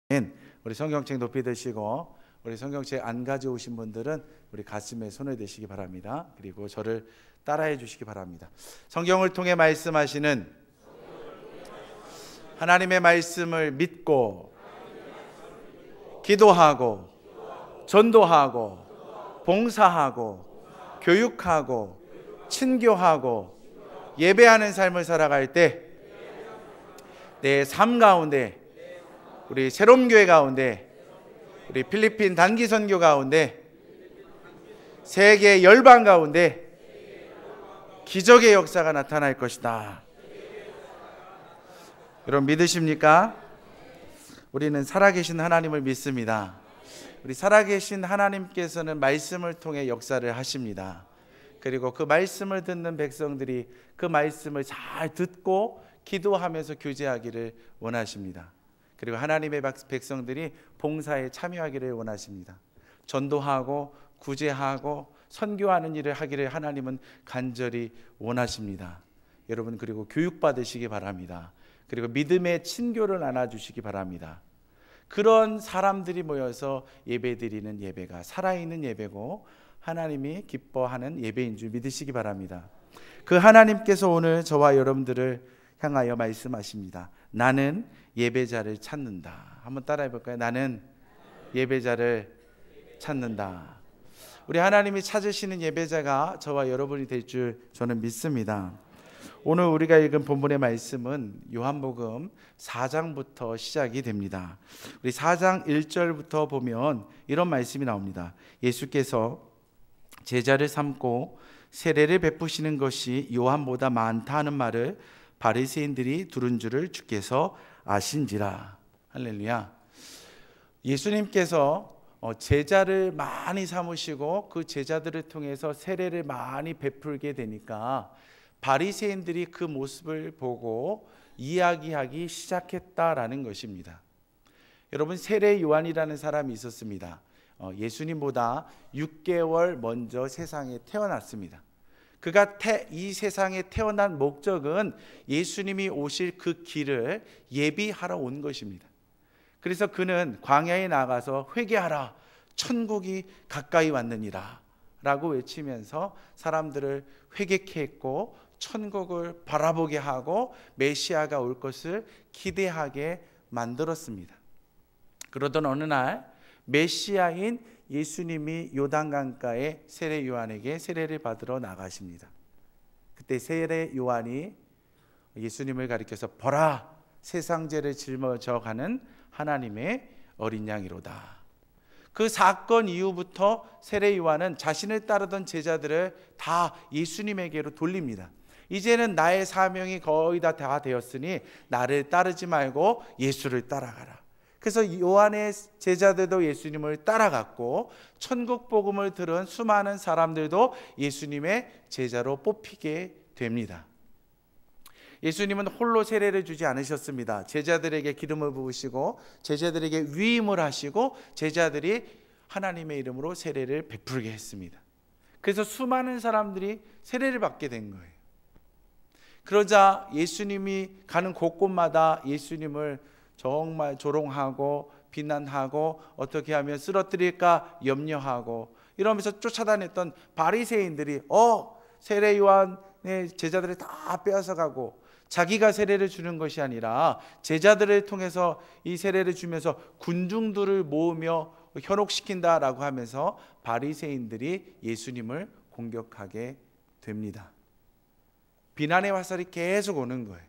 우리 성경책 높이 드시고, 우리 성경책 안 가져오신 분들은 우리 가슴에 손을 대시기 바랍니다. 그리고 저를 따라해 주시기 바랍니다. 성경을 통해 말씀하시는 하나님의 말씀을 믿고 기도하고 전도하고 봉사하고 교육하고 친교하고 예배하는 삶을 살아갈 때 내 삶 가운데, 우리 새롬교회 가운데, 우리 필리핀 단기 선교 가운데, 세계 열방 가운데 기적의 역사가 나타날 것이다. 여러분 믿으십니까? 우리는 살아계신 하나님을 믿습니다. 우리 살아계신 하나님께서는 말씀을 통해 역사를 하십니다. 그리고 그 말씀을 듣는 백성들이 그 말씀을 잘 듣고 기도하면서 교제하기를 원하십니다. 그리고 하나님의 백성들이 봉사에 참여하기를 원하십니다. 전도하고 구제하고 선교하는 일을 하기를 하나님은 간절히 원하십니다. 여러분, 그리고 교육받으시기 바랍니다. 그리고 믿음의 친교를 나눠주시기 바랍니다. 그런 사람들이 모여서 예배드리는 예배가 살아있는 예배고 하나님이 기뻐하는 예배인 줄 믿으시기 바랍니다. 그 하나님께서 오늘 저와 여러분들을 향하여 말씀하십니다. 나는 예배자를 찾는다. 한번 따라해 볼까요? 나는 예배자를 찾는다. 우리 하나님이 찾으시는 예배자가 저와 여러분이 될 줄 저는 믿습니다. 오늘 우리가 읽은 본문의 말씀은 요한복음 4장부터 시작이 됩니다. 우리 4장 1절부터 보면 이런 말씀이 나옵니다. 예수께서 제자를 삼고 세례를 베푸시는 것이 요한보다 많다 하는 말을 바리새인들이 들은 줄을 주께서 아신지라. 할렐루야. 예수님께서 제자를 많이 삼으시고 그 제자들을 통해서 세례를 많이 베풀게 되니까 바리새인들이 그 모습을 보고 이야기하기 시작했다라는 것입니다. 여러분, 세례 요한이라는 사람이 있었습니다. 예수님보다 6개월 먼저 세상에 태어났습니다. 그가 이 세상에 태어난 목적은 예수님이 오실 그 길을 예비하러 온 것입니다. 그래서 그는 광야에 나가서 회개하라, 천국이 가까이 왔느니라 라고 외치면서 사람들을 회개케 했고 천국을 바라보게 하고 메시아가 올 것을 기대하게 만들었습니다. 그러던 어느 날 메시아인 예수님이 요단강가에 세례 요한에게 세례를 받으러 나가십니다. 그때 세례 요한이 예수님을 가리켜서 보라, 세상 죄를 짊어져 가는 하나님의 어린 양이로다. 그 사건 이후부터 세례 요한은 자신을 따르던 제자들을 다 예수님에게로 돌립니다. 이제는 나의 사명이 거의 다 되었으니 나를 따르지 말고 예수를 따라가라. 그래서 요한의 제자들도 예수님을 따라갔고 천국 복음을 들은 수많은 사람들도 예수님의 제자로 뽑히게 됩니다. 예수님은 홀로 세례를 주지 않으셨습니다. 제자들에게 기름을 부으시고 제자들에게 위임을 하시고 제자들이 하나님의 이름으로 세례를 베풀게 했습니다. 그래서 수많은 사람들이 세례를 받게 된 거예요. 그러자 예수님이 가는 곳곳마다 예수님을 정말 조롱하고 비난하고 어떻게 하면 쓰러뜨릴까 염려하고 이러면서 쫓아다녔던 바리새인들이 세례 요한의 제자들을 다 빼앗아가고 자기가 세례를 주는 것이 아니라 제자들을 통해서 이 세례를 주면서 군중들을 모으며 현혹시킨다라고 하면서 바리새인들이 예수님을 공격하게 됩니다. 비난의 화살이 계속 오는 거예요.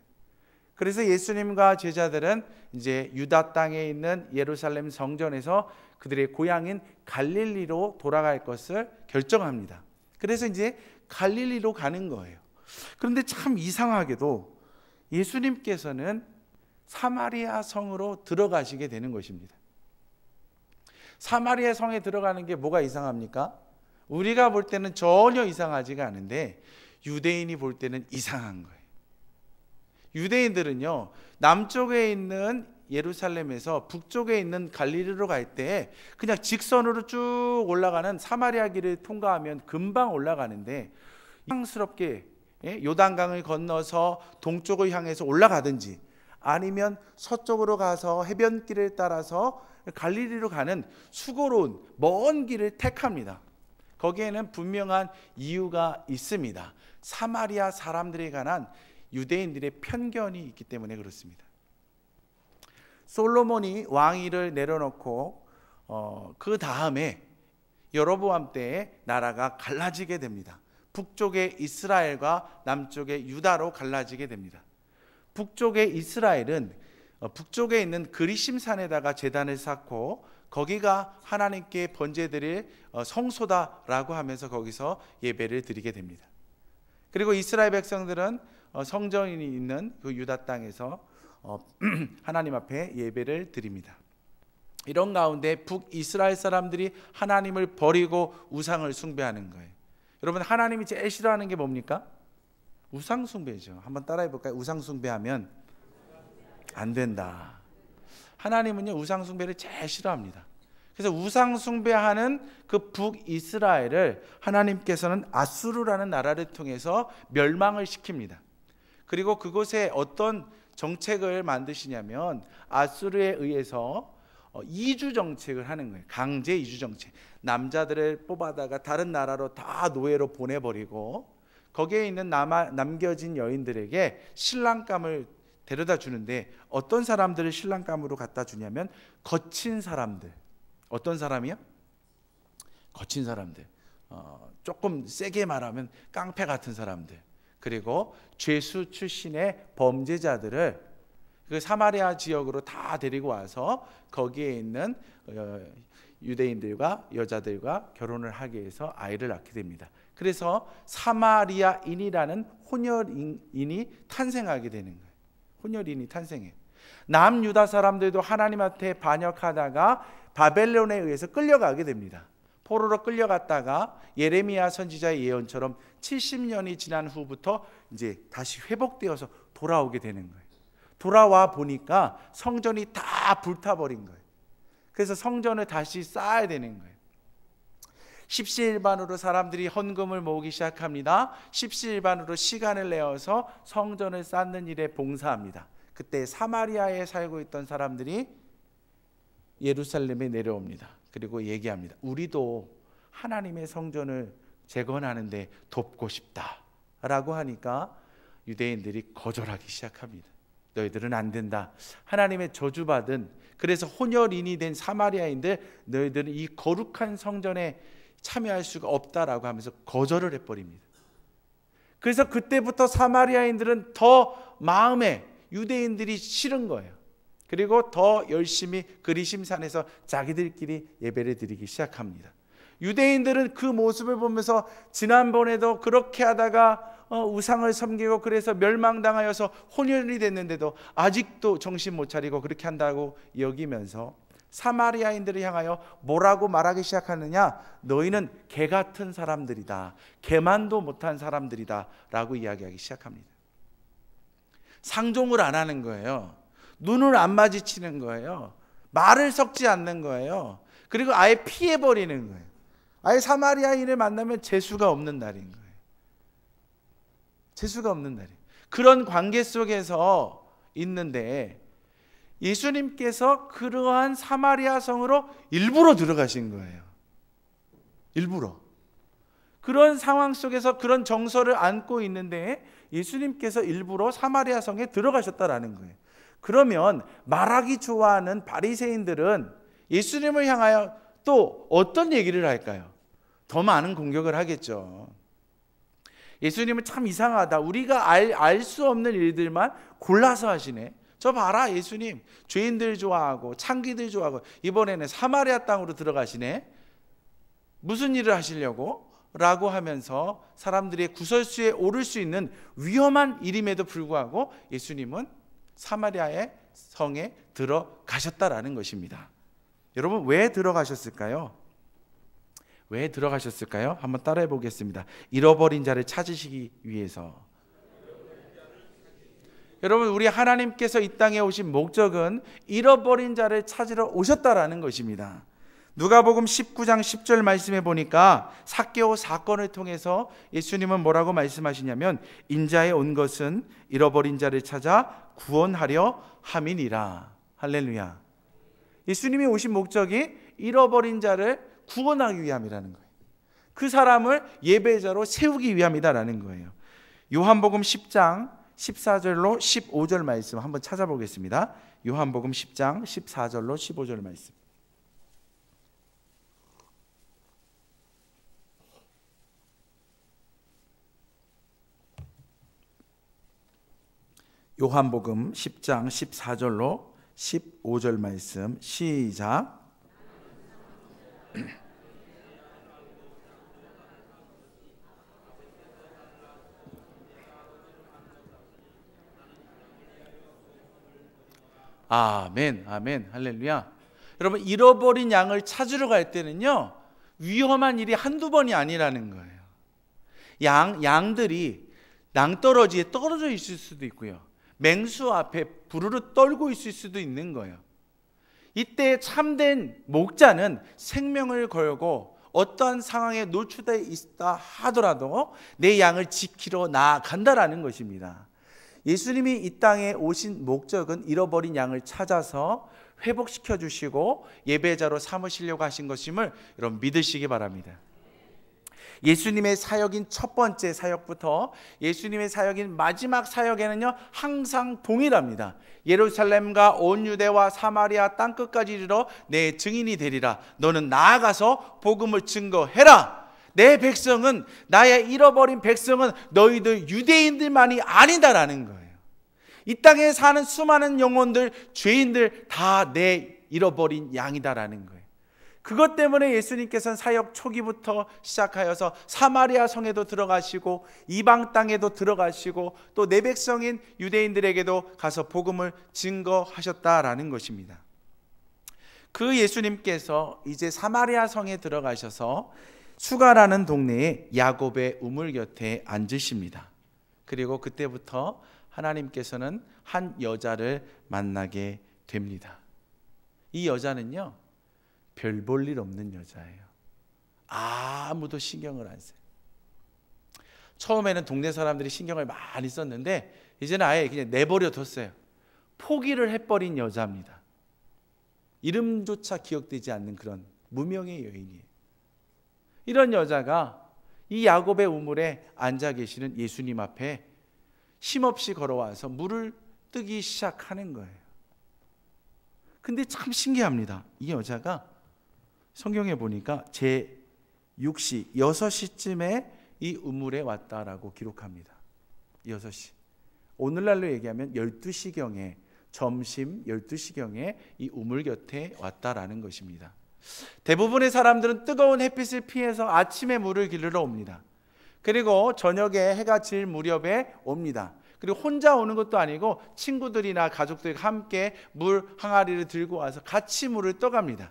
그래서 예수님과 제자들은 이제 유다 땅에 있는 예루살렘 성전에서 그들의 고향인 갈릴리로 돌아갈 것을 결정합니다. 그래서 이제 갈릴리로 가는 거예요. 그런데 참 이상하게도 예수님께서는 사마리아 성으로 들어가시게 되는 것입니다. 사마리아 성에 들어가는 게 뭐가 이상합니까? 우리가 볼 때는 전혀 이상하지가 않은데 유대인이 볼 때는 이상한 거예요. 유대인들은요, 남쪽에 있는 예루살렘에서 북쪽에 있는 갈릴리로 갈 때 그냥 직선으로 쭉 올라가는 사마리아 길을 통과하면 금방 올라가는데 이상스럽게 요단강을 건너서 동쪽을 향해서 올라가든지 아니면 서쪽으로 가서 해변길을 따라서 갈릴리로 가는 수고로운 먼 길을 택합니다. 거기에는 분명한 이유가 있습니다. 사마리아 사람들에 관한 유대인들의 편견이 있기 때문에 그렇습니다. 솔로몬이 왕위를 내려놓고 그 다음에 여로보암 때에 나라가 갈라지게 됩니다. 북쪽의 이스라엘과 남쪽의 유다로 갈라지게 됩니다. 북쪽의 이스라엘은 북쪽에 있는 그리심 산에다가 제단을 쌓고 거기가 하나님께 번제드릴 성소다라고 하면서 거기서 예배를 드리게 됩니다. 그리고 이스라엘 백성들은 성전이 있는 그 유다 땅에서 하나님 앞에 예배를 드립니다. 이런 가운데 북이스라엘 사람들이 하나님을 버리고 우상을 숭배하는 거예요. 여러분, 하나님이 제일 싫어하는 게 뭡니까? 우상 숭배죠. 한번 따라해 볼까요? 우상 숭배하면 안 된다. 하나님은요, 우상 숭배를 제일 싫어합니다. 그래서 우상 숭배하는 그 북이스라엘을 하나님께서는 아수르라는 나라를 통해서 멸망을 시킵니다. 그리고 그곳에 어떤 정책을 만드시냐면 아수르에 의해서 이주 정책을 하는 거예요. 강제 이주 정책. 남자들을 뽑아다가 다른 나라로 다 노예로 보내버리고 거기에 있는 남겨진 여인들에게 신랑감을 데려다 주는데 어떤 사람들을 신랑감으로 갖다 주냐면 거친 사람들. 어떤 사람이요? 거친 사람들. 조금 세게 말하면 깡패 같은 사람들. 그리고 죄수 출신의 범죄자들을 그 사마리아 지역으로 다 데리고 와서 거기에 있는 유대인들과 여자들과 결혼을 하게 해서 아이를 낳게 됩니다. 그래서 사마리아인이라는 혼혈인이 탄생하게 되는 거예요. 혼혈인이 탄생해요. 남유다 사람들도 하나님 앞에 반역하다가 바벨론에 의해서 끌려가게 됩니다. 포로로 끌려갔다가 예레미야 선지자의 예언처럼 70년이 지난 후부터 이제 다시 회복되어서 돌아오게 되는 거예요. 돌아와 보니까 성전이 다 불타버린 거예요. 그래서 성전을 다시 쌓아야 되는 거예요. 십시일반으로 사람들이 헌금을 모으기 시작합니다. 십시일반으로 시간을 내어서 성전을 쌓는 일에 봉사합니다. 그때 사마리아에 살고 있던 사람들이 예루살렘에 내려옵니다. 그리고 얘기합니다. 우리도 하나님의 성전을 재건하는데 돕고 싶다라고 하니까 유대인들이 거절하기 시작합니다. 너희들은 안 된다. 하나님의 저주받은, 그래서 혼혈인이 된 사마리아인들, 너희들은 이 거룩한 성전에 참여할 수가 없다라고 하면서 거절을 해버립니다. 그래서 그때부터 사마리아인들은 더 마음에 유대인들이 싫은 거예요. 그리고 더 열심히 그리심산에서 자기들끼리 예배를 드리기 시작합니다. 유대인들은 그 모습을 보면서 지난번에도 그렇게 하다가 우상을 섬기고 그래서 멸망당하여서 혼혈이 됐는데도 아직도 정신 못 차리고 그렇게 한다고 여기면서 사마리아인들을 향하여 뭐라고 말하기 시작하느냐? 너희는 개 같은 사람들이다. 개만도 못한 사람들이다 라고 이야기하기 시작합니다. 상종을 안 하는 거예요. 눈을 안 마주치는 거예요. 말을 섞지 않는 거예요. 그리고 아예 피해버리는 거예요. 아예 사마리아인을 만나면 재수가 없는 날인 거예요. 재수가 없는 날이에요. 그런 관계 속에서 있는데 예수님께서 그러한 사마리아 성으로 일부러 들어가신 거예요. 일부러. 그런 상황 속에서 그런 정서를 안고 있는데 예수님께서 일부러 사마리아 성에 들어가셨다라는 거예요. 그러면 말하기 좋아하는 바리새인들은 예수님을 향하여 또 어떤 얘기를 할까요? 더 많은 공격을 하겠죠. 예수님은 참 이상하다. 우리가 알 수 없는 일들만 골라서 하시네. 저 봐라, 예수님 죄인들 좋아하고 창기들 좋아하고 이번에는 사마리아 땅으로 들어가시네. 무슨 일을 하시려고? 라고 하면서 사람들의 구설수에 오를 수 있는 위험한 일임에도 불구하고 예수님은 사마리아의 성에 들어가셨다라는 것입니다. 여러분, 왜 들어가셨을까요? 왜 들어가셨을까요? 한번 따라해 보겠습니다. 잃어버린 자를 찾으시기 위해서. 여러분, 우리 하나님께서 이 땅에 오신 목적은 잃어버린 자를 찾으러 오셨다라는 것입니다. 누가복음 19장 10절 말씀해 보니까 삭개오 사건을 통해서 예수님은 뭐라고 말씀하시냐면 인자에 온 것은 잃어버린 자를 찾아 구원하려 함이니라. 할렐루야. 예수님이 오신 목적이 잃어버린 자를 구원하기 위함이라는 거예요. 그 사람을 예배자로 세우기 위함이다라는 거예요. 요한복음 10장 14절로 15절 말씀 한번 찾아보겠습니다. 요한복음 10장 14절로 15절 말씀. 요한복음 10장 14절로 15절 말씀 시작. 아멘, 아멘, 할렐루야. 여러분, 잃어버린 양을 찾으러 갈 때는요, 위험한 일이 한두 번이 아니라는 거예요. 양들이 낭떠러지에 떨어져 있을 수도 있고요, 맹수 앞에 부르르 떨고 있을 수도 있는 거예요. 이때 참된 목자는 생명을 걸고 어떠한 상황에 노출되어 있다 하더라도 내 양을 지키러 나아간다라는 것입니다. 예수님이 이 땅에 오신 목적은 잃어버린 양을 찾아서 회복시켜 주시고 예배자로 삼으시려고 하신 것임을 여러분 믿으시기 바랍니다. 예수님의 사역인 첫 번째 사역부터 예수님의 사역인 마지막 사역에는요, 항상 동일합니다. 예루살렘과 온 유대와 사마리아 땅끝까지 이르러 내 증인이 되리라. 너는 나아가서 복음을 증거해라. 내 백성은, 나의 잃어버린 백성은 너희들 유대인들만이 아니다라는 거예요. 이 땅에 사는 수많은 영혼들, 죄인들 다 내 잃어버린 양이다라는 거예요. 그것 때문에 예수님께서는 사역 초기부터 시작하여서 사마리아 성에도 들어가시고 이방 땅에도 들어가시고 또 내 백성인 유대인들에게도 가서 복음을 증거하셨다라는 것입니다. 그 예수님께서 이제 사마리아 성에 들어가셔서 수가라는 동네에 야곱의 우물 곁에 앉으십니다. 그리고 그때부터 하나님께서는 한 여자를 만나게 됩니다. 이 여자는요, 별 볼 일 없는 여자예요. 아무도 신경을 안 써요. 처음에는 동네 사람들이 신경을 많이 썼는데 이제는 아예 그냥 내버려 뒀어요. 포기를 해버린 여자입니다. 이름조차 기억되지 않는 그런 무명의 여인이에요. 이런 여자가 이 야곱의 우물에 앉아 계시는 예수님 앞에 힘없이 걸어와서 물을 뜨기 시작하는 거예요. 근데 참 신기합니다. 이 여자가 성경에 보니까 제6시 6시쯤에 이 우물에 왔다라고 기록합니다. 6시. 오늘날로 얘기하면 12시경에, 점심 12시경에 이 우물 곁에 왔다라는 것입니다. 대부분의 사람들은 뜨거운 햇빛을 피해서 아침에 물을 기르러 옵니다. 그리고 저녁에 해가 질 무렵에 옵니다. 그리고 혼자 오는 것도 아니고 친구들이나 가족들과 함께 물 항아리를 들고 와서 같이 물을 떠갑니다.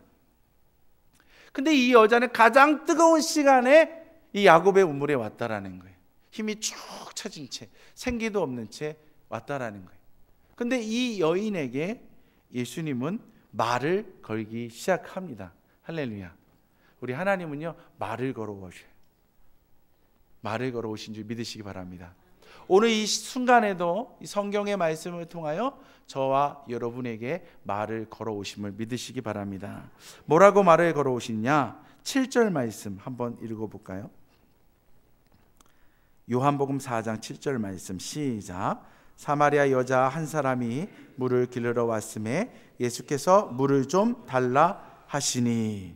근데 이 여자는 가장 뜨거운 시간에 이 야곱의 우물에 왔다라는 거예요. 힘이 쭉 처진 채, 생기도 없는 채 왔다라는 거예요. 근데 이 여인에게 예수님은 말을 걸기 시작합니다. 할렐루야. 우리 하나님은요, 말을 걸어오셔요. 말을 걸어오신 줄 믿으시기 바랍니다. 오늘 이 순간에도 이 성경의 말씀을 통하여 저와 여러분에게 말을 걸어오심을 믿으시기 바랍니다. 뭐라고 말을 걸어오시냐? 7절 말씀 한번 읽어볼까요? 요한복음 4장 7절 말씀 시작. 사마리아 여자 한 사람이 물을 길르러 왔음에 예수께서 물을 좀 달라 하시니.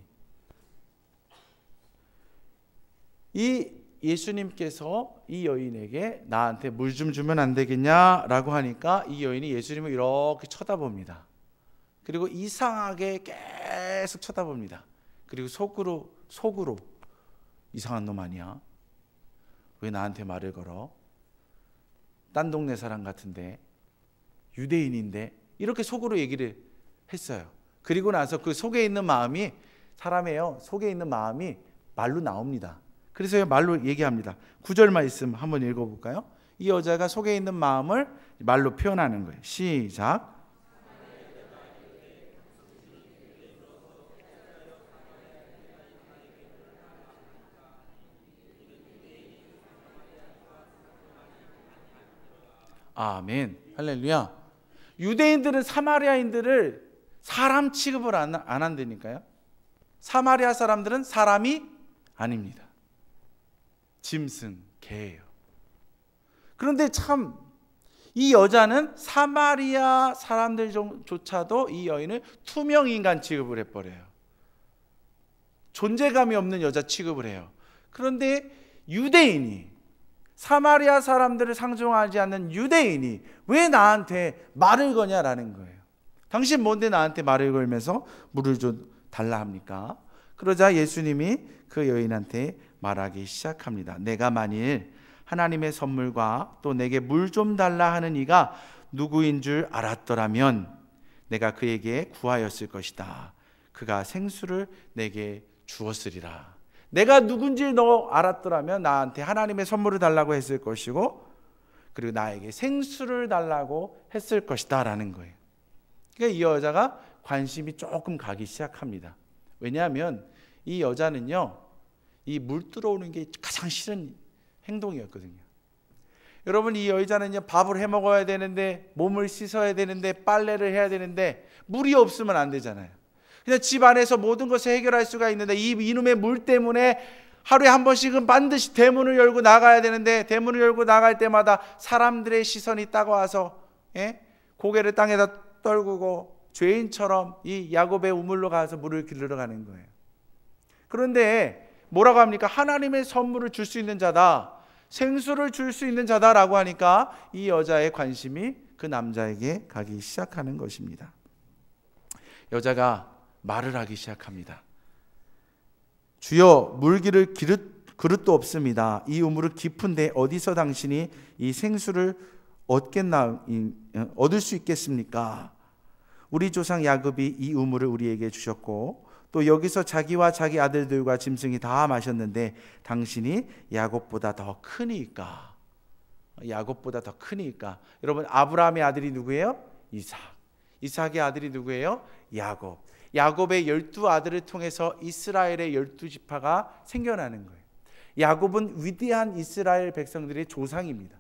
이 예수님께서 이 여인에게 나한테 물 좀 주면 안 되겠냐라고 하니까 이 여인이 예수님을 이렇게 쳐다봅니다. 그리고 이상하게 계속 쳐다봅니다. 그리고 속으로 이상한 놈 아니야? 왜 나한테 말을 걸어? 딴 동네 사람 같은데, 유대인인데, 이렇게 속으로 얘기를 했어요. 그리고 나서 그 속에 있는 마음이, 사람이에요, 속에 있는 마음이 말로 나옵니다. 그래서 말로 얘기합니다. 9절 말씀 한번 읽어볼까요? 이 여자가 속에 있는 마음을 말로 표현하는 거예요. 시작. 아멘. 할렐루야. 유대인들은 사마리아인들을 사람 취급을 안 한다니까요. 사마리아 사람들은 사람이 아닙니다. 짐승, 개예요. 그런데 참 이 여자는 사마리아 사람들조차도 이 여인을 투명인간 취급을 해버려요. 존재감이 없는 여자 취급을 해요. 그런데 유대인이, 사마리아 사람들을 상종하지 않는 유대인이 왜 나한테 말을 거냐라는 거예요. 당신 뭔데 나한테 말을 걸면서 물을 좀 달라 합니까? 그러자 예수님이 그 여인한테 말하기 시작합니다. 내가 만일 하나님의 선물과 또 내게 물 좀 달라 하는 이가 누구인 줄 알았더라면 내가 그에게 구하였을 것이다. 그가 생수를 내게 주었으리라. 내가 누군지 너 알았더라면 나한테 하나님의 선물을 달라고 했을 것이고, 그리고 나에게 생수를 달라고 했을 것이다 라는 거예요. 그러니까 이 여자가 관심이 조금 가기 시작합니다. 왜냐하면 이 여자는요, 이 물 들어오는 게 가장 싫은 행동이었거든요. 여러분, 이 여자는요, 밥을 해 먹어야 되는데, 몸을 씻어야 되는데, 빨래를 해야 되는데 물이 없으면 안 되잖아요. 그냥 집 안에서 모든 것을 해결할 수가 있는데 이놈의 물 때문에 하루에 한 번씩은 반드시 대문을 열고 나가야 되는데, 대문을 열고 나갈 때마다 사람들의 시선이 따가워서 고개를 땅에다 떨구고 죄인처럼 이 야곱의 우물로 가서 물을 길르러 가는 거예요. 그런데 뭐라고 합니까? 하나님의 선물을 줄 수 있는 자다, 생수를 줄 수 있는 자다라고 하니까 이 여자의 관심이 그 남자에게 가기 시작하는 것입니다. 여자가 말을 하기 시작합니다. 주여, 물 기를 그릇도 없습니다. 이 우물은 깊은데 어디서 당신이 이 생수를 얻을 수 있겠습니까? 우리 조상 야곱이 이 우물을 우리에게 주셨고 또 여기서 자기와 자기 아들들과 짐승이 다 마셨는데 당신이 야곱보다 더 크니까. 야곱보다 더 크니까. 여러분, 아브라함의 아들이 누구예요? 이삭. 이삭의 아들이 누구예요? 야곱. 야곱의 12아들을 통해서 이스라엘의 12지파가 생겨나는 거예요. 야곱은 위대한 이스라엘 백성들의 조상입니다.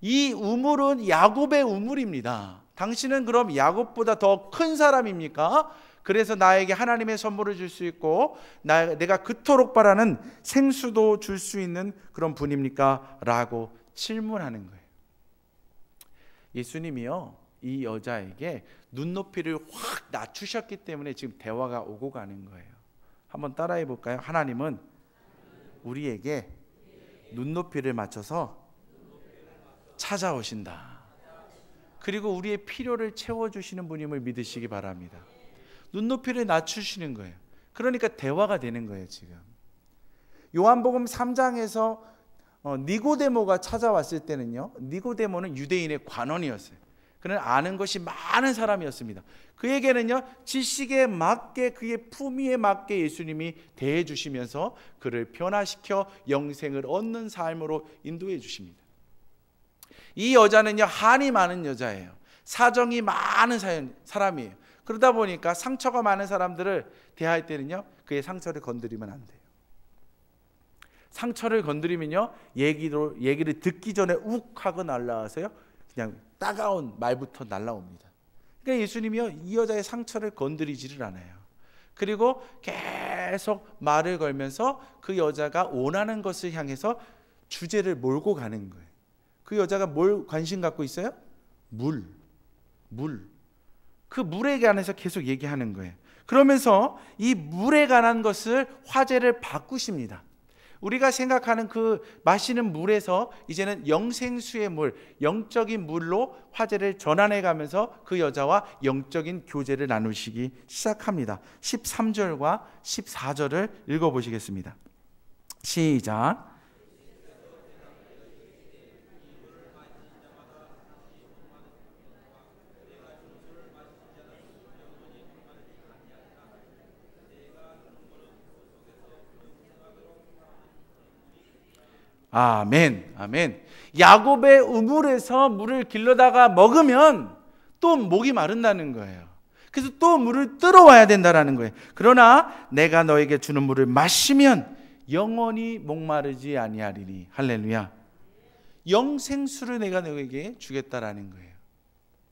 이 우물은 야곱의 우물입니다. 당신은 그럼 야곱보다 더 큰 사람입니까? 그래서 나에게 하나님의 선물을 줄 수 있고 내가 그토록 바라는 생수도 줄 수 있는 그런 분입니까? 라고 질문하는 거예요. 예수님이요, 이 여자에게 눈높이를 확 낮추셨기 때문에 지금 대화가 오고 가는 거예요. 한번 따라해 볼까요? 하나님은 우리에게 눈높이를 맞춰서 찾아오신다. 그리고 우리의 필요를 채워주시는 분임을 믿으시기 바랍니다. 눈높이를 낮추시는 거예요. 그러니까 대화가 되는 거예요. 지금 요한복음 3장에서 니고데모가 찾아왔을 때는요, 니고데모는 유대인의 관원이었어요. 그는 아는 것이 많은 사람이었습니다. 그에게는요, 지식에 맞게, 그의 품위에 맞게 예수님이 대해 주시면서 그를 변화시켜 영생을 얻는 삶으로 인도해 주십니다. 이 여자는요, 한이 많은 여자예요. 사정이 많은 사람이에요. 그러다 보니까 상처가 많은 사람들을 대할 때는요, 그의 상처를 건드리면 안 돼요. 상처를 건드리면요, 얘기를 듣기 전에 욱 하고 날라와서요, 그냥 따가운 말부터 날라옵니다. 그러니까 예수님이요, 이 여자의 상처를 건드리지를 않아요. 그리고 계속 말을 걸면서 그 여자가 원하는 것을 향해서 주제를 몰고 가는 거예요. 그 여자가 뭘 관심 갖고 있어요? 물. 그 물에 관해서 계속 얘기하는 거예요. 그러면서 이 물에 관한 것을 화제를 바꾸십니다. 우리가 생각하는 그 마시는 물에서 이제는 영생수의 물, 영적인 물로 화제를 전환해 가면서 그 여자와 영적인 교제를 나누시기 시작합니다. 13절과 14절을 읽어보시겠습니다. 시작. 아멘, 아멘. 야곱의 우물에서 물을 길러다가 먹으면 또 목이 마른다는 거예요. 그래서 또 물을 들어와야 된다는 거예요. 그러나 내가 너에게 주는 물을 마시면 영원히 목마르지 아니하리니. 할렐루야. 영생수를 내가 너에게 주겠다라는 거예요.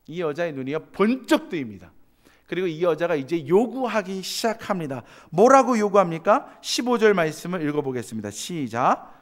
이 여자의 눈이요 번쩍 뜨입니다. 그리고 이 여자가 이제 요구하기 시작합니다. 뭐라고 요구합니까? 15절 말씀을 읽어보겠습니다. 시작.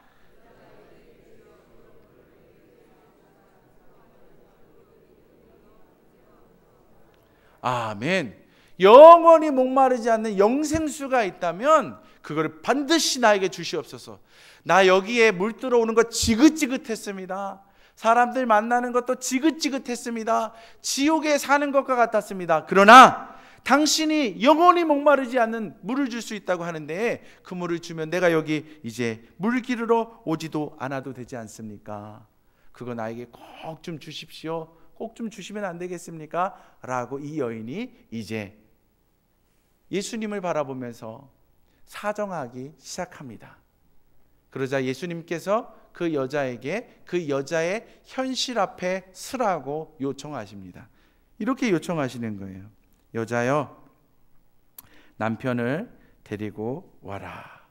아멘. 영원히 목마르지 않는 영생수가 있다면 그거를 반드시 나에게 주시옵소서. 나 여기에 물 들어오는 거 지긋지긋했습니다. 사람들 만나는 것도 지긋지긋했습니다. 지옥에 사는 것과 같았습니다. 그러나 당신이 영원히 목마르지 않는 물을 줄 수 있다고 하는데 그 물을 주면 내가 여기 이제 물 기르러 오지도 않아도 되지 않습니까? 그거 나에게 꼭 좀 주십시오. 꼭 좀 주시면 안 되겠습니까? 라고 이 여인이 이제 예수님을 바라보면서 사정하기 시작합니다. 그러자 예수님께서 그 여자에게 그 여자의 현실 앞에 서라고 요청하십니다. 이렇게 요청하시는 거예요. 여자여, 남편을 데리고 와라.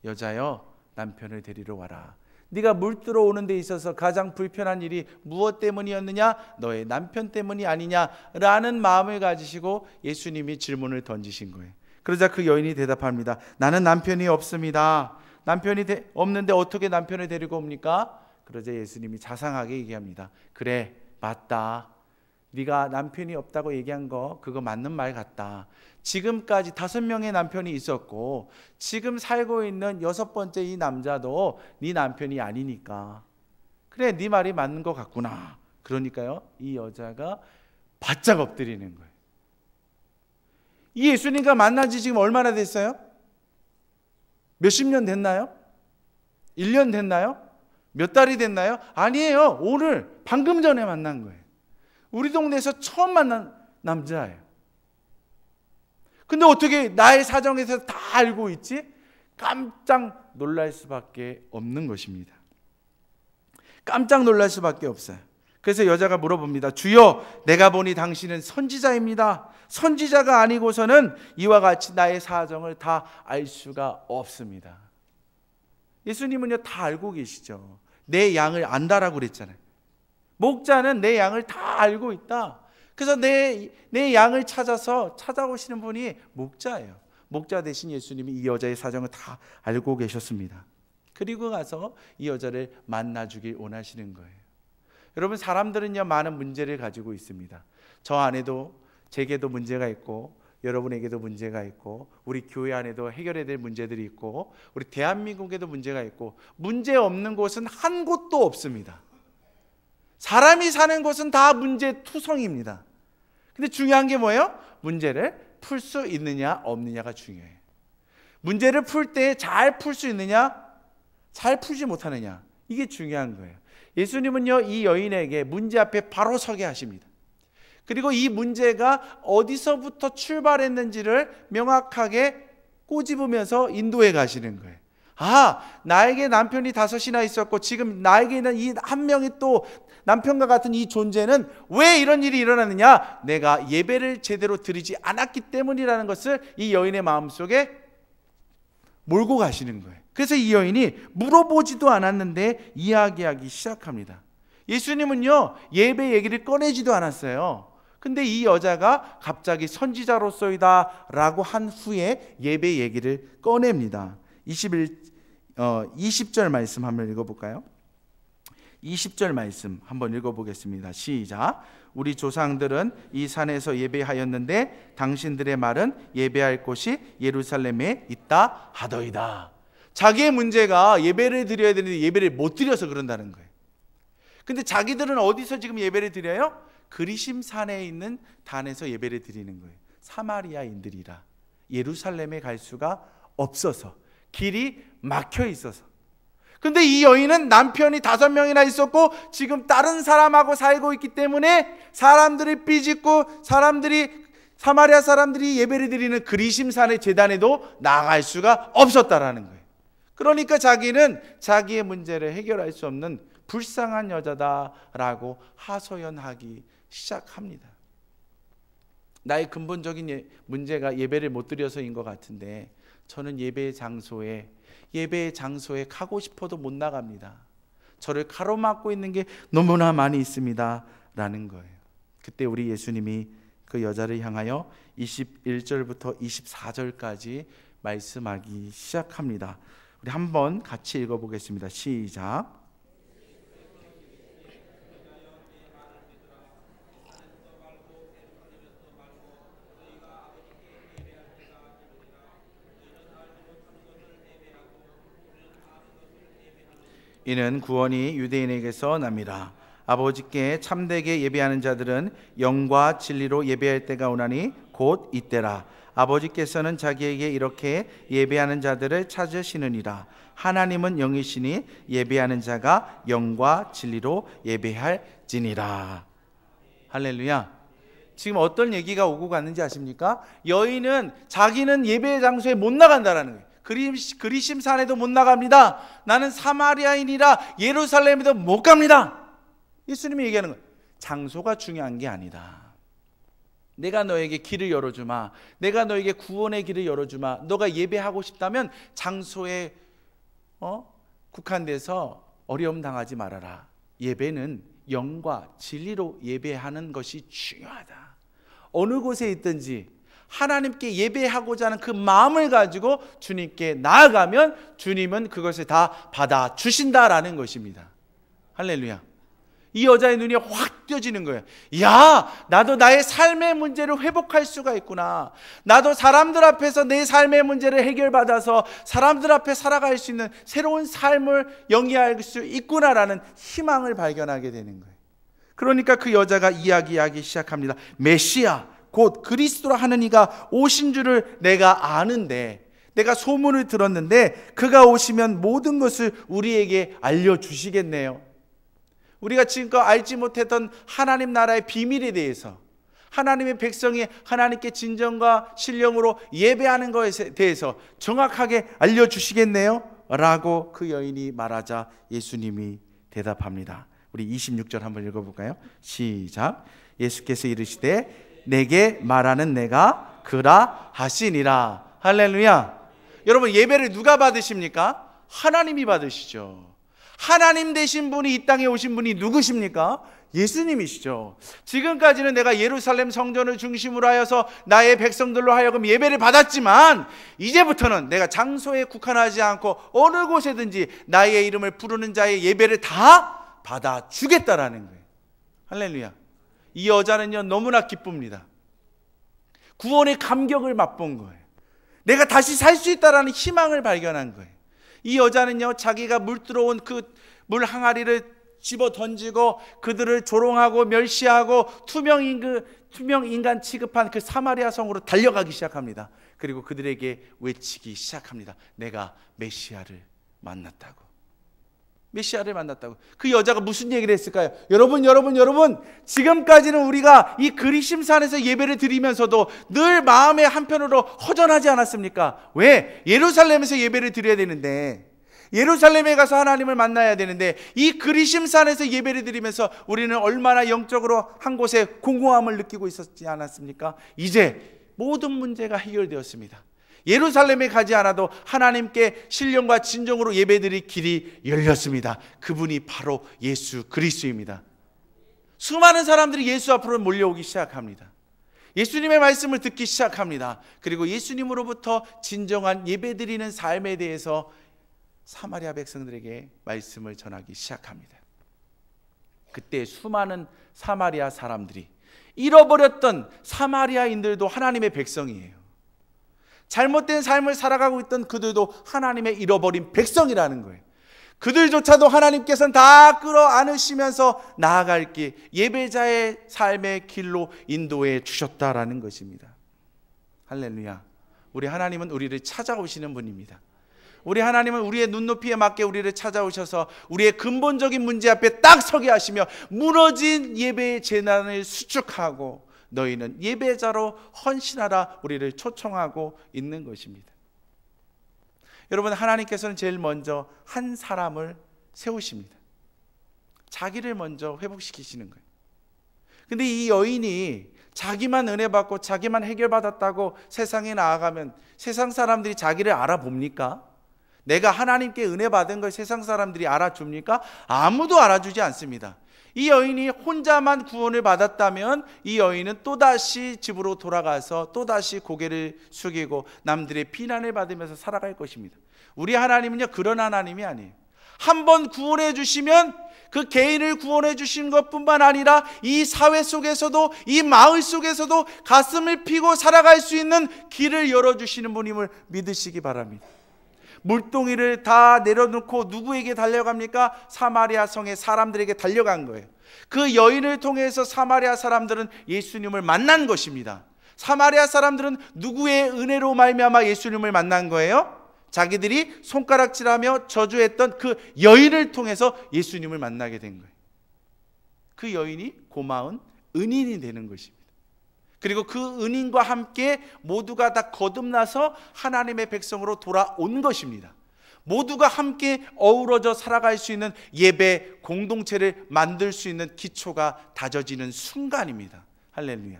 여자여, 남편을 데리러 와라. 네가 물 들어오는 데 있어서 가장 불편한 일이 무엇 때문이었느냐? 너의 남편 때문이 아니냐라는 마음을 가지시고 예수님이 질문을 던지신 거예요. 그러자 그 여인이 대답합니다. 나는 남편이 없습니다. 남편이 없는데 어떻게 남편을 데리고 옵니까? 그러자 예수님이 자상하게 얘기합니다. 그래, 맞다. 네가 남편이 없다고 얘기한 거 그거 맞는 말 같다. 지금까지 5명의 남편이 있었고 지금 살고 있는 6번째 이 남자도 네 남편이 아니니까 그래, 네 말이 맞는 것 같구나. 그러니까요, 이 여자가 바짝 엎드리는 거예요. 이 예수님과 만난 지 지금 얼마나 됐어요? 몇십 년 됐나요? 1년 됐나요? 몇 달이 됐나요? 아니에요. 오늘 방금 전에 만난 거예요. 우리 동네에서 처음 만난 남자예요. 근데 어떻게 나의 사정에서 다 알고 있지? 깜짝 놀랄 수밖에 없는 것입니다. 깜짝 놀랄 수밖에 없어요. 그래서 여자가 물어봅니다. 주여, 내가 보니 당신은 선지자입니다. 선지자가 아니고서는 이와 같이 나의 사정을 다 알 수가 없습니다. 예수님은요 다 알고 계시죠. 내 양을 안다라고 그랬잖아요. 목자는 내 양을 다 알고 있다. 그래서 내 양을 찾아오시는 분이 목자예요. 목자 대신 예수님이 이 여자의 사정을 다 알고 계셨습니다. 그리고 가서 이 여자를 만나주길 원하시는 거예요. 여러분, 사람들은요 많은 문제를 가지고 있습니다. 저 안에도 제게도 문제가 있고 여러분에게도 문제가 있고 우리 교회 안에도 해결해야 될 문제들이 있고 우리 대한민국에도 문제가 있고 문제 없는 곳은 한 곳도 없습니다. 사람이 사는 곳은 다 문제투성입니다. 근데 중요한 게 뭐예요? 문제를 풀 수 있느냐 없느냐가 중요해요. 문제를 풀 때 잘 풀 수 있느냐 잘 풀지 못하느냐, 이게 중요한 거예요. 예수님은요 이 여인에게 문제 앞에 바로 서게 하십니다. 그리고 이 문제가 어디서부터 출발했는지를 명확하게 꼬집으면서 인도해 가시는 거예요. 아, 나에게 남편이 5이나 있었고 지금 나에게 있는 이 한 명이 또 남편과 같은 이 존재는 왜 이런 일이 일어나느냐? 내가 예배를 제대로 드리지 않았기 때문이라는 것을 이 여인의 마음속에 몰고 가시는 거예요. 그래서 이 여인이 물어보지도 않았는데 이야기하기 시작합니다. 예수님은요 예배 얘기를 꺼내지도 않았어요. 근데 이 여자가 갑자기 선지자로서이다 라고 한 후에 예배 얘기를 꺼냅니다. 20절 말씀 한번 읽어볼까요? 20절 말씀 한번 읽어보겠습니다. 시작. 우리 조상들은 이 산에서 예배하였는데 당신들의 말은 예배할 곳이 예루살렘에 있다 하더이다. 자기의 문제가 예배를 드려야 되는데 예배를 못 드려서 그런다는 거예요. 근데 자기들은 어디서 지금 예배를 드려요? 그리심 산에 있는 단에서 예배를 드리는 거예요. 사마리아인들이라 예루살렘에 갈 수가 없어서, 길이 막혀 있어서. 근데 이 여인은 남편이 5명이나 있었고 지금 다른 사람하고 살고 있기 때문에 사람들이 삐짓고 사마리아 사람들이 예배를 드리는 그리심산의 제단에도 나갈 수가 없었다라는 거예요. 그러니까 자기는 자기의 문제를 해결할 수 없는 불쌍한 여자다라고 하소연하기 시작합니다. 나의 근본적인 문제가 예배를 못 드려서인 것 같은데 저는 예배의 장소에 가고 싶어도 못 나갑니다. 저를 가로막고 있는 게 너무나 많이 있습니다 라는 거예요. 그때 우리 예수님이 그 여자를 향하여 21절부터 24절까지 말씀하기 시작합니다. 우리 한번 같이 읽어보겠습니다. 시작. 이는 구원이 유대인에게서 납니다. 아버지께 참되게 예배하는 자들은 영과 진리로 예배할 때가 오나니 곧 이때라. 아버지께서는 자기에게 이렇게 예배하는 자들을 찾으시느니라. 하나님은 영이시니 예배하는 자가 영과 진리로 예배할지니라. 할렐루야. 지금 어떤 얘기가 오고 갔는지 아십니까? 여인은 자기는 예배 장소에 못 나간다라는 거예요. 그리심산에도 못 나갑니다. 나는 사마리아인이라 예루살렘에도 못 갑니다. 예수님이 얘기하는 거예요. 장소가 중요한 게 아니다. 내가 너에게 길을 열어주마. 내가 너에게 구원의 길을 열어주마. 너가 예배하고 싶다면 장소에 국한돼서 어려움 당하지 말아라. 예배는 영과 진리로 예배하는 것이 중요하다. 어느 곳에 있든지 하나님께 예배하고자 하는 그 마음을 가지고 주님께 나아가면 주님은 그것을 다 받아주신다라는 것입니다. 할렐루야. 이 여자의 눈이 확 떠지는 거예요. 야, 나도 나의 삶의 문제를 회복할 수가 있구나. 나도 사람들 앞에서 내 삶의 문제를 해결받아서 사람들 앞에 살아갈 수 있는 새로운 삶을 영위할 수 있구나라는 희망을 발견하게 되는 거예요. 그러니까 그 여자가 이야기하기 시작합니다. 메시아, 곧 그리스도라 하는 이가 오신 줄을 내가 아는데, 내가 소문을 들었는데 그가 오시면 모든 것을 우리에게 알려주시겠네요. 우리가 지금껏 알지 못했던 하나님 나라의 비밀에 대해서, 하나님의 백성이 하나님께 진정과 신령으로 예배하는 것에 대해서 정확하게 알려주시겠네요 라고 그 여인이 말하자 예수님이 대답합니다. 우리 26절 한번 읽어볼까요? 시작. 예수께서 이르시되 내게 말하는 내가 그라 하시니라. 할렐루야. 여러분, 예배를 누가 받으십니까? 하나님이 받으시죠. 하나님 되신 분이 이 땅에 오신 분이 누구십니까? 예수님이시죠. 지금까지는 내가 예루살렘 성전을 중심으로 하여서 나의 백성들로 하여금 예배를 받았지만 이제부터는 내가 장소에 국한하지 않고 어느 곳에든지 나의 이름을 부르는 자의 예배를 다 받아주겠다라는 거예요. 할렐루야. 이 여자는요 너무나 기쁩니다. 구원의 감격을 맛본 거예요. 내가 다시 살 수 있다라는 희망을 발견한 거예요. 이 여자는요 자기가 물 들어온 그 물 항아리를 집어 던지고 그들을 조롱하고 멸시하고 투명 인간 취급한 그 사마리아 성으로 달려가기 시작합니다. 그리고 그들에게 외치기 시작합니다. 내가 메시아를 만났다고. 메시아를 만났다고. 그 여자가 무슨 얘기를 했을까요? 여러분, 지금까지는 우리가 이 그리심산에서 예배를 드리면서도 늘 마음의 한편으로 허전하지 않았습니까? 왜? 예루살렘에서 예배를 드려야 되는데, 예루살렘에 가서 하나님을 만나야 되는데, 이 그리심산에서 예배를 드리면서 우리는 얼마나 영적으로 한 곳에 공허함을 느끼고 있었지 않았습니까? 이제 모든 문제가 해결되었습니다. 예루살렘에 가지 않아도 하나님께 신령과 진정으로 예배드릴 길이 열렸습니다. 그분이 바로 예수 그리스도입니다. 수많은 사람들이 예수 앞으로 몰려오기 시작합니다. 예수님의 말씀을 듣기 시작합니다. 그리고 예수님으로부터 진정한 예배드리는 삶에 대해서 사마리아 백성들에게 말씀을 전하기 시작합니다. 그때 수많은 사마리아 사람들이, 잃어버렸던 사마리아인들도 하나님의 백성이에요. 잘못된 삶을 살아가고 있던 그들도 하나님의 잃어버린 백성이라는 거예요. 그들조차도 하나님께서는 다 끌어안으시면서 나아갈 길, 예배자의 삶의 길로 인도해 주셨다라는 것입니다. 할렐루야. 우리 하나님은 우리를 찾아오시는 분입니다. 우리 하나님은 우리의 눈높이에 맞게 우리를 찾아오셔서 우리의 근본적인 문제 앞에 딱 서게 하시며 무너진 예배의 재난을 수축하고 너희는 예배자로 헌신하라 우리를 초청하고 있는 것입니다. 여러분, 하나님께서는 제일 먼저 한 사람을 세우십니다. 자기를 먼저 회복시키시는 거예요. 근데 이 여인이 자기만 은혜 받고 자기만 해결받았다고 세상에 나아가면 세상 사람들이 자기를 알아봅니까? 내가 하나님께 은혜 받은 걸 세상 사람들이 알아줍니까? 아무도 알아주지 않습니다. 이 여인이 혼자만 구원을 받았다면 이 여인은 또다시 집으로 돌아가서 또다시 고개를 숙이고 남들의 비난을 받으면서 살아갈 것입니다. 우리 하나님은요, 그런 하나님이 아니에요. 한번 구원해 주시면 그 개인을 구원해 주신 것뿐만 아니라 이 사회 속에서도, 이 마을 속에서도 가슴을 피고 살아갈 수 있는 길을 열어주시는 분임을 믿으시기 바랍니다. 물동이를 다 내려놓고 누구에게 달려갑니까? 사마리아 성의 사람들에게 달려간 거예요. 그 여인을 통해서 사마리아 사람들은 예수님을 만난 것입니다. 사마리아 사람들은 누구의 은혜로 말미암아 예수님을 만난 거예요? 자기들이 손가락질하며 저주했던 그 여인을 통해서 예수님을 만나게 된 거예요. 그 여인이 고마운 은인이 되는 것입니다. 그리고 그 은인과 함께 모두가 다 거듭나서 하나님의 백성으로 돌아온 것입니다. 모두가 함께 어우러져 살아갈 수 있는 예배 공동체를 만들 수 있는 기초가 다져지는 순간입니다. 할렐루야.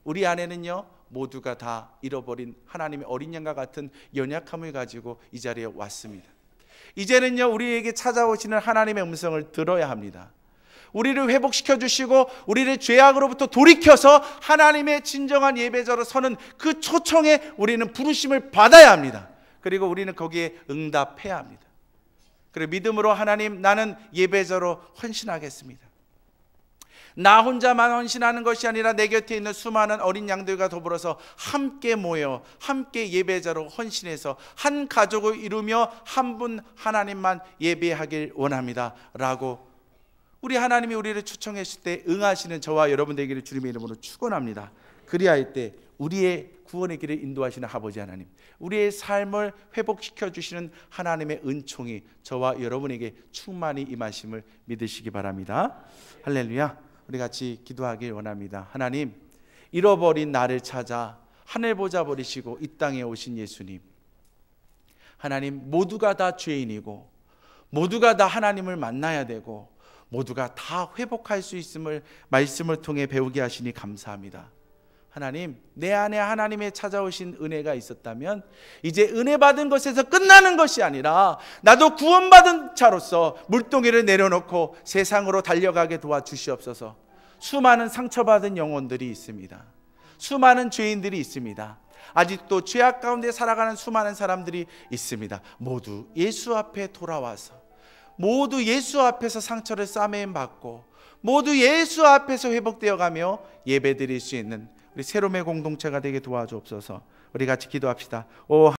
우리 안에는요, 모두가 다 잃어버린 하나님의 어린 양과 같은 연약함을 가지고 이 자리에 왔습니다. 이제는요, 우리에게 찾아오시는 하나님의 음성을 들어야 합니다. 우리를 회복시켜 주시고 우리를 죄악으로부터 돌이켜서 하나님의 진정한 예배자로 서는 그 초청에 우리는 부르심을 받아야 합니다. 그리고 우리는 거기에 응답해야 합니다. 그리고 믿음으로 하나님, 나는 예배자로 헌신하겠습니다. 나 혼자만 헌신하는 것이 아니라 내 곁에 있는 수많은 어린 양들과 더불어서 함께 모여 함께 예배자로 헌신해서 한 가족을 이루며 한 분 하나님만 예배하길 원합니다 라고 우리 하나님이 우리를 초청했을 때 응하시는 저와 여러분 되기를 주님의 이름으로 축원합니다. 그리할 때 우리의 구원의 길을 인도하시는 아버지 하나님, 우리의 삶을 회복시켜 주시는 하나님의 은총이 저와 여러분에게 충만히 임하심을 믿으시기 바랍니다. 할렐루야. 우리 같이 기도하길 원합니다. 하나님, 잃어버린 나를 찾아 하늘 보좌 버리시고 이 땅에 오신 예수님, 하나님, 모두가 다 죄인이고 모두가 다 하나님을 만나야 되고 모두가 다 회복할 수 있음을 말씀을 통해 배우게 하시니 감사합니다. 하나님, 내 안에 하나님의 찾아오신 은혜가 있었다면 이제 은혜 받은 것에서 끝나는 것이 아니라 나도 구원받은 자로서 물동이를 내려놓고 세상으로 달려가게 도와주시옵소서. 수많은 상처받은 영혼들이 있습니다. 수많은 죄인들이 있습니다. 아직도 죄악 가운데 살아가는 수많은 사람들이 있습니다. 모두 예수 앞에 돌아와서 모두 예수 앞에서 상처를 싸매임 받고 모두 예수 앞에서 회복되어 가며 예배 드릴 수 있는 우리 새롬의 공동체가 되게 도와주옵소서. 우리 같이 기도합시다. 오